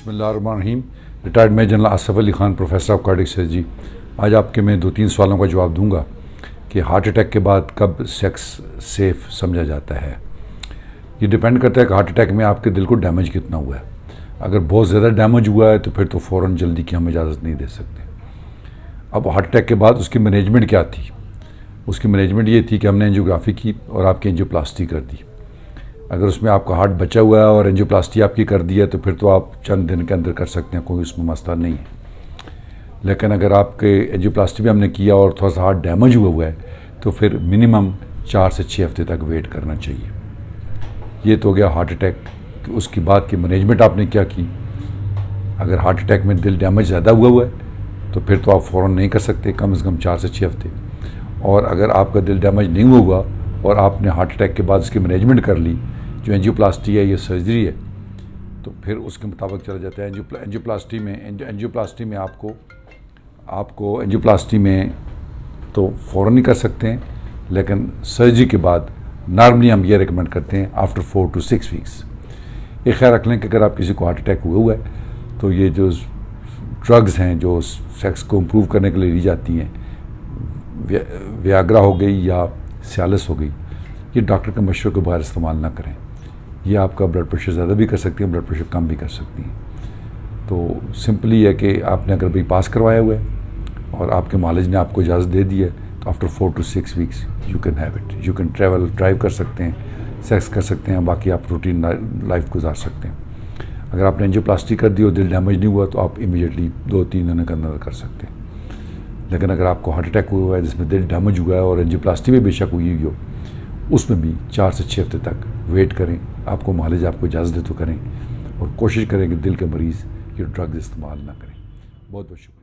बिस्मिल्लाहिर्रहमानिर्रहीम। Retired major general Asif Ali Khan, professor of cardiac surgery. आज आपके मैं 2-3 सवालों का जवाब दूंगा कि हार्ट अटैक के बाद कब सेक्स सेफ़ समझा जाता है। ये डिपेंड करता है कि हार्ट अटैक में आपके दिल को डैमेज कितना हुआ है। अगर बहुत ज़्यादा डैमेज हुआ है तो फिर तो फ़ौरन जल्दी की हम इजाज़त नहीं दे सकते। अब हार्ट अटैक के बाद उसकी मैनेजमेंट क्या थी? उसकी मैनेजमेंट ये थी कि हमने एंजियोग्राफी की और आपकी एंजियोप्लास्टी कर दी। अगर उसमें आपका हार्ट बचा हुआ है और एंजियोप्लास्टी आपकी कर दी है तो फिर तो आप चंद दिन के अंदर कर सकते हैं, कोई उसमें मसला नहीं है। लेकिन अगर आपके एंजियोप्लास्टी भी हमने किया और थोड़ा सा हार्ट डैमेज हुआ है तो फिर मिनिमम 4 से 6 हफ्ते तक वेट करना चाहिए। ये तो हो गया हार्ट अटैक। उसके बाद की मैनेजमेंट आपने क्या की? अगर हार्ट अटैक में दिल डैमेज ज़्यादा हुआ है तो फिर तो आप फ़ौरन नहीं कर सकते, कम से कम 4 से 6 हफ्ते। और अगर आपका दिल डैमेज नहीं हुआ और आपने हार्ट अटैक के बाद उसकी मैनेजमेंट कर ली, जो एंजियोप्लास्टी है, ये सर्जरी है, तो फिर उसके मुताबिक चला जाता है। एंजियोप्लास्टी में आपको एंजियोप्लास्टी में तो फ़ौरन नहीं कर सकते हैं, लेकिन सर्जरी के बाद नॉर्मली हम ये रिकमेंड करते हैं आफ्टर 4 to 6 वीक्स। ये ख्याल रख लें कि अगर आप किसी को हार्ट अटैक हुआ है तो ये जो ड्रग्स हैं जो सेक्स को इम्प्रूव करने के लिए ली जाती हैं, वियाग्रा हो गई या सियालिस हो गई, ये डॉक्टर के मशवरे के बगैर इस्तेमाल ना करें। ये आपका ब्लड प्रेशर ज़्यादा भी कर सकती हैं, ब्लड प्रेशर कम भी कर सकती हैं। तो सिंपली है कि आपने अगर भी पास करवाया हुआ है और आपके मालिज ने आपको इजाज़त दे दी है तो after 4 to 6 weeks you can have it. You can travel, drive कर सकते हैं, सेक्स कर सकते हैं, बाकी आप रूटीन लाइफ गुजार सकते हैं। अगर आपने एंजियोप्लास्टी कर दी और दिल डैमेज नहीं हुआ तो आप इमीडिएटली 2-3 दिन के अंदर कर सकते हैं। लेकिन अगर आपको हार्ट अटैक हुआ है जिसमें दिल डैमेज हुआ है और एंजियोप्लास्टी में बेशक हुई हो, उसमें भी 4 से 6 हफ्ते तक वेट करें। आपको मालिज आपको इजाज़त दे तो करें और कोशिश करें कि दिल के मरीज़ ये ड्रग्स इस्तेमाल ना करें। बहुत बहुत शुक्रिया।